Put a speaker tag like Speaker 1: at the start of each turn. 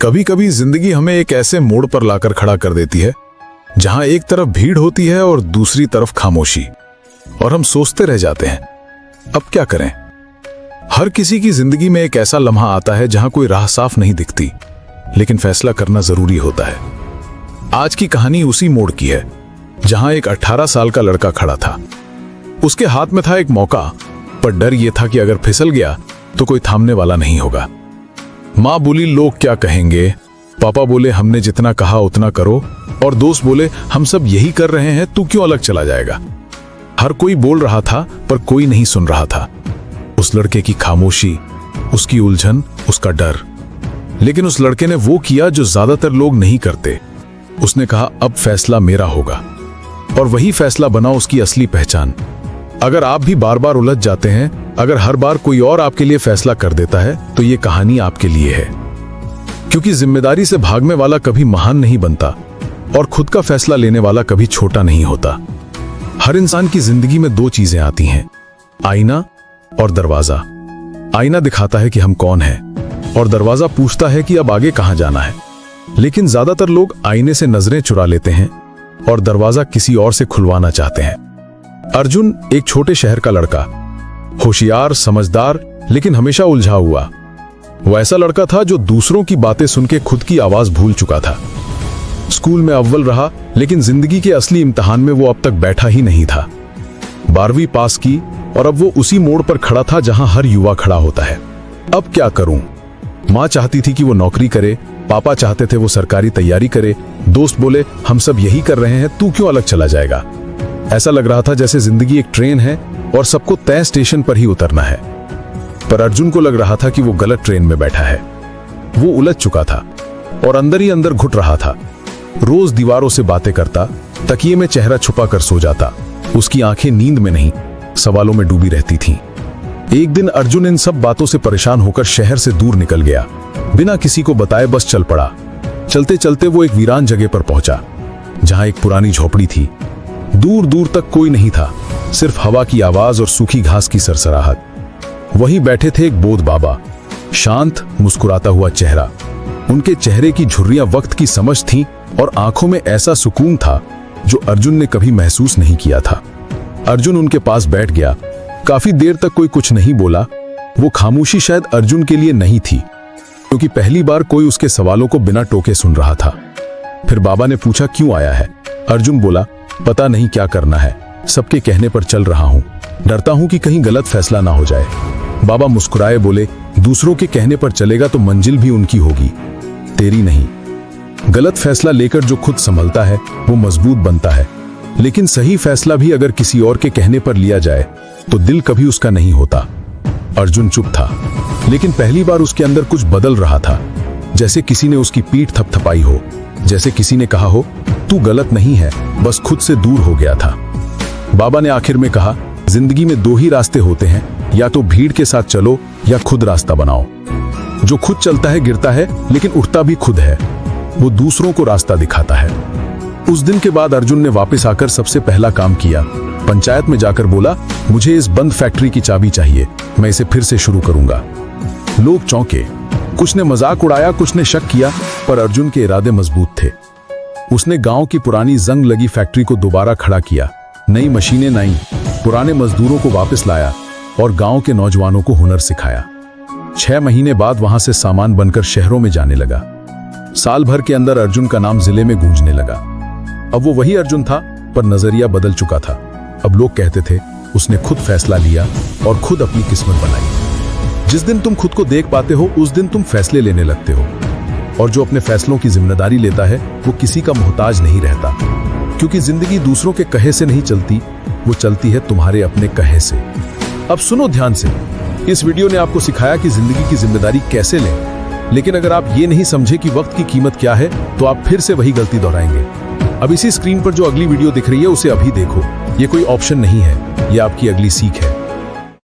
Speaker 1: कभी कभी जिंदगी हमें एक ऐसे मोड़ पर लाकर खड़ा कर देती है जहां एक तरफ भीड़ होती है और दूसरी तरफ खामोशी, और हम सोचते रह जाते हैं अब क्या करें। हर किसी की जिंदगी में एक ऐसा लम्हा आता है जहां कोई राह साफ नहीं दिखती, लेकिन फैसला करना जरूरी होता है। आज की कहानी उसी मोड़ की है जहां एक 18 साल का लड़का खड़ा था। उसके हाथ में था एक मौका, पर डर यह था कि अगर फिसल गया तो कोई थामने वाला नहीं होगा। माँ बोली लोग क्या कहेंगे, पापा बोले हमने जितना कहा उतना करो, और दोस्त बोले हम सब यही कर रहे हैं, तू क्यों अलग चला जाएगा। हर कोई बोल रहा था पर कोई नहीं सुन रहा था। उस लड़के की खामोशी, उसकी उलझन, उसका डर। लेकिन उस लड़के ने वो किया जो ज्यादातर लोग नहीं करते। उसने कहा अब फैसला मेरा होगा, और वही फैसला बना उसकी असली पहचान। अगर आप भी बार बार उलझ जाते हैं, अगर हर बार कोई और आपके लिए फैसला कर देता है, तो ये कहानी आपके लिए है। क्योंकि जिम्मेदारी से भागने वाला कभी महान नहीं बनता, और खुद का फैसला लेने वाला कभी छोटा नहीं होता। हर इंसान की जिंदगी में दो चीजें आती हैं, आईना और दरवाजा। आईना दिखाता है कि हम कौन हैं, और दरवाजा पूछता है कि अब आगे कहां जाना है। लेकिन ज्यादातर लोग आईने से नजरें चुरा लेते हैं और दरवाजा किसी और से खुलवाना चाहते हैं। अर्जुन एक छोटे शहर का लड़का, होशियार, समझदार, लेकिन हमेशा उलझा हुआ। वो ऐसा लड़का था जो दूसरों की बातें सुन के खुद की आवाज भूल चुका था। स्कूल में अव्वल रहा, लेकिन जिंदगी के असली इम्तिहान में वो अब तक बैठा ही नहीं था। 12वीं पास की, और अब वो उसी मोड़ पर खड़ा था जहां हर युवा खड़ा होता है। अब क्या करूं? माँ चाहती थी कि वो नौकरी करे, पापा चाहते थे वो सरकारी तैयारी करे, दोस्त बोले हम सब यही कर रहे हैं, तू क्यों अलग चला जाएगा। ऐसा लग रहा था जैसे जिंदगी एक ट्रेन है और सबको तय स्टेशन पर ही उतरना है। पर अर्जुन को लग रहा था कि वो गलत ट्रेन में बैठा है। वो उलझ चुका था और अंदर ही अंदर घुट रहा था। रोज दीवारों से बातें करता, तकिए में चेहरा छुपा कर सो जाता। उसकी आंखें नींद में नहीं, सवालों में डूबी रहती थीं। एक दिन अर्जुन इन सब बातों से परेशान होकर शहर से दूर निकल गया। बिना किसी को बताए बस चल पड़ा। चलते चलते वो एक वीरान जगह पर पहुंचा, जहां एक पुरानी झोपड़ी थी। दूर दूर तक कोई नहीं था, सिर्फ हवा की आवाज और सूखी घास की सरसराहट। वहीं बैठे थे एक बोध बाबा, शांत, मुस्कुराता हुआ चेहरा। उनके चेहरे की झुर्रियां वक्त की समझ थीं और आंखों में ऐसा सुकून था जो अर्जुन ने कभी महसूस नहीं किया था। अर्जुन उनके पास बैठ गया। काफी देर तक कोई कुछ नहीं बोला। वो खामोशी शायद अर्जुन के लिए नहीं थी, क्योंकि पहली बार कोई उसके सवालों को बिना टोके सुन रहा था। फिर बाबा ने पूछा क्यों आया है। अर्जुन बोला पता नहीं क्या करना है, सबके कहने पर चल रहा हूं, डरता हूं कि कहीं गलत फैसला ना हो जाए। बाबा मुस्कुराए बोले दूसरों के कहने पर चलेगा तो मंजिल भी उनकी होगी, तेरी नहीं। गलत फैसला लेकर जो खुद संभलता है वो मजबूत बनता है, लेकिन सही फैसला भी अगर किसी और के कहने पर लिया जाए तो दिल कभी उसका नहीं होता। अर्जुन चुप था, लेकिन पहली बार उसके अंदर कुछ बदल रहा था। जैसे किसी ने उसकी पीठ थपथपाई हो, जैसे किसी ने कहा हो तू गलत नहीं है, बस खुद से दूर हो गया था। बाबा ने आखिर में कहा जिंदगी में दो ही रास्ते होते हैं, या तो भीड़ के साथ चलो या खुद रास्ता बनाओ। जो खुद चलता है गिरता है, लेकिन उठता भी खुद है। वो दूसरों को रास्ता दिखाता है। उस दिन के बाद अर्जुन ने वापस आकर सबसे पहला काम किया, पंचायत में जाकर बोला मुझे इस बंद फैक्ट्री की चाबी चाहिए, मैं इसे फिर से शुरू करूंगा। लोग चौंके, कुछ ने मजाक उड़ाया, कुछ ने शक किया, पर अर्जुन के इरादे मजबूत थे। उसने गांव की पुरानी जंग लगी फैक्ट्री को दोबारा खड़ा किया, नई मशीनें लाई, पुराने मजदूरों को वापस लाया और गांव के नौजवानों को हुनर सिखाया। 6 महीने बाद वहां से सामान बनकर शहरों में जाने लगा। साल भर के अंदर अर्जुन का नाम जिले में गूंजने लगा। अब वो वही अर्जुन था, पर नजरिया बदल चुका था। अब लोग कहते थे उसने खुद फैसला लिया और खुद अपनी किस्मत बनाई। जिस दिन तुम खुद को देख पाते हो उस दिन तुम फैसले लेने लगते हो, और जो अपने फैसलों की जिम्मेदारी लेता है वो किसी का मोहताज नहीं रहता। क्योंकि जिंदगी दूसरों के कहे से नहीं चलती, वो चलती है तुम्हारे अपने कहे से। अब सुनो ध्यान से, इस वीडियो ने आपको सिखाया कि जिंदगी की जिम्मेदारी कैसे लें, लेकिन अगर आप ये नहीं समझे कि वक्त की कीमत क्या है तो आप फिर से वही गलती दोहराएंगे। अब इसी स्क्रीन पर जो अगली वीडियो दिख रही है उसे अभी देखो। ये कोई ऑप्शन नहीं है, ये आपकी अगली सीख है।